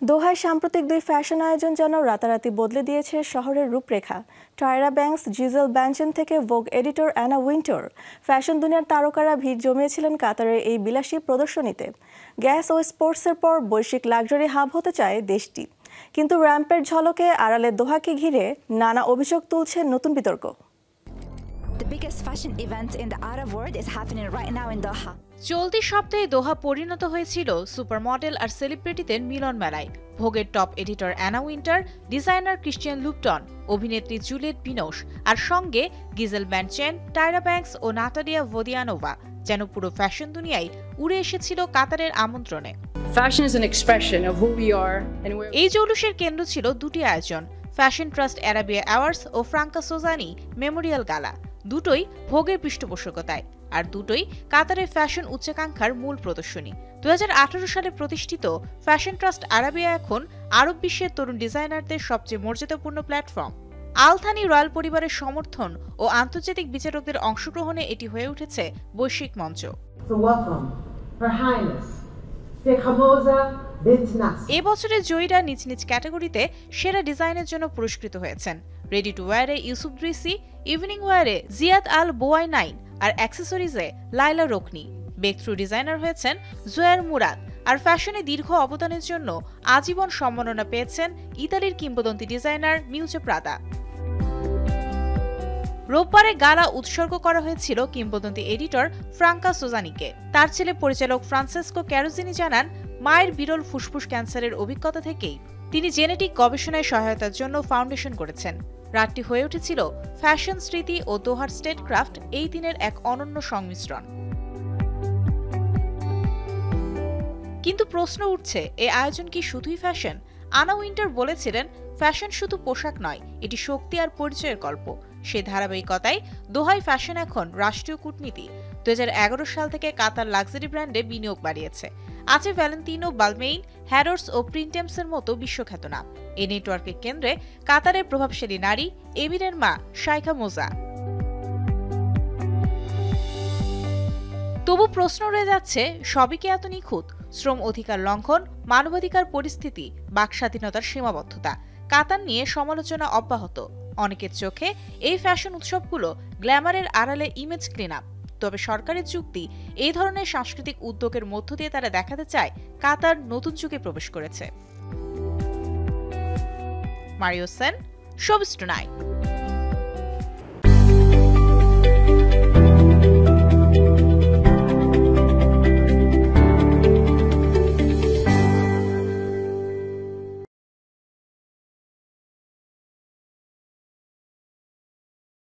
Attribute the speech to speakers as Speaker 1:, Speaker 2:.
Speaker 1: দোহায় সাম্প্রতিক দুই ফ্যাশন আয়োজন যেন রাতারাতি বদলে দিয়েছে শহরের রূপরেখা। টায়রা ব্যাংকস, জিজেল ব্যানচেন থেকে ভোগ এডিটর অ্যানা উইন্টার, ফ্যাশন দুনিয়ার তারকারা ভিড় জমিয়েছিলেন কাতারের এই বিলাসী প্রদর্শনীতে। গ্যাস ও স্পোর্টসের পর বৈশ্বিক লাক্সারি হাব হতে চায় দেশটি, কিন্তু র্যাম্পের ঝলকে আড়ালে দোহাকে ঘিরে নানা অভিযোগ তুলছে নতুন বিতর্ক।
Speaker 2: The biggest fashion event in the Arab world is happening right now in Doha.
Speaker 3: চলতি সপ্তাহে দোহা পরিণত হয়েছিল সুপার মডেল আর সেলিব্রিটিদের মিলন মেলায়। ভোগের top editor Anna Wintour, designer Christian Louboutin, অভিনেত্রী জুলিয়েট বিনোশ আর সঙ্গে গিজেল ব্যানচেন, টায়রা ব্যাংকস ও নাটালিয়া ভোদিয়ানোভা যেন পুরো ফ্যাশন দুনিয়ায় উড়ে এসেছিল কাতারের আমন্ত্রণে।
Speaker 4: Fashion is an expression of who we are and where.
Speaker 3: এই জৌলুসের কেন্দ্র ছিল দুটি আয়োজন, ফ্যাশন ট্রাস্ট আরাবিয়া অ্যাওয়ার্ডস ও ফ্রাঙ্কা সোজানি মেমোরিয়াল গালা। দুটোই ভোগের পৃষ্ঠপোষকতায়, আর দুটোই কাতারের ফ্যাশন উচ্চাকাঙ্ক্ষার মূল প্রদর্শনী। 2018 সালে প্রতিষ্ঠিত ফ্যাশন ট্রাস্ট আরাবিয়া এখন আরব বিশ্বের তরুণ ডিজাইনারদের সবচেয়ে মর্যাদাপূর্ণ প্ল্যাটফর্ম। আল থানি রয়্যাল পরিবারের সমর্থন ও আন্তর্জাতিক বিচারকদের অংশগ্রহণে এটি হয়ে উঠেছে বৈশ্বিক মঞ্চ। এ বছরের জয়ীরা নিজ নিজ ক্যাটাগরিতে সেরা ডিজাইনের জন্য পুরস্কৃত হয়েছেন। রেডি টু ওয়্যারে ইউসুফ দ্রিসি, ইভিনিং ওয়্যারে জিয়াদ আল বোয়াইনাইন আর অ্যাক্সেসরিজে Laila Rokni. Breakthrough designer হয়েছেন জোয়ার মুরাদ, আর ফ্যাশনে দীর্ঘ অবদানের জন্য আজীবন সম্মাননা পেয়েছেন ইতালির কিংবদন্তি ডিজাইনার মিউচে প্রাদা। রোববারে গালা উৎসর্গ করা হয়েছিল কিংবদন্তি এডিটর ফ্রাঙ্কা সোজানিকে। তার ছেলে পরিচালক ফ্রান্সেসকো ক্যারোজিনি জানান, মায়ের বিরল ফুসফুস ক্যান্সারের অভিজ্ঞতা থেকেই তিনি জেনেটিক গবেষণায় সহায়তার জন্য ফাউন্ডেশন করেছেন। রাতটি হয়ে উঠেছিল ফ্যাশন স্মৃতি ও দোহার স্টেটক্রাফট এই দিনের এক অনন্য সংমিশ্রণ। কিন্তু প্রশ্ন উঠছে, এই আয়োজন কি শুধুই ফ্যাশন? আনা উইন্টার বলেছিলেন, ফ্যাশন শুধু পোশাক নয়, এটি শক্তি আর পরিচয়ের গল্প। সেই ধারাবাহিকতায় দোহাই ফ্যাশন এখন রাষ্ট্রীয় কূটনীতি। 2011 সাল থেকে কাতার লাক্সারি ব্র্যান্ডে বিনিয়োগ বাড়িয়েছে। আছে ভ্যালেন্টিনো, বালমেইন, হ্যারোডস ও প্রিন্টেমসের মতো বিশ্বখ্যাত নাম। এই নেটওয়ার্কের কেন্দ্রে কাতারের প্রভাবশালী নারী এমিরের মা শাইখা মোজা। তবু প্রশ্ন রয়ে যাচ্ছে, সবই কি এত নিখুঁত? শ্রম অধিকার লঙ্ঘন, মানবাধিকার পরিস্থিতি, বাক স্বাধীনতার সীমাবদ্ধতা, কাতার নিয়ে সমালোচনা অব্যাহত। অনেকের চোখে এই ফ্যাশন উৎসবগুলো গ্ল্যামারের আড়ালে ইমেজ ক্লিন আপ। তবে সরকারের যুক্তি, এই ধরনের সাংস্কৃতিক উদ্যোগের মধ্য দিয়ে তারা দেখাতে চায় কাতার নতুন যুগে প্রবেশ করেছে। Mario Sen, showbiz tonight.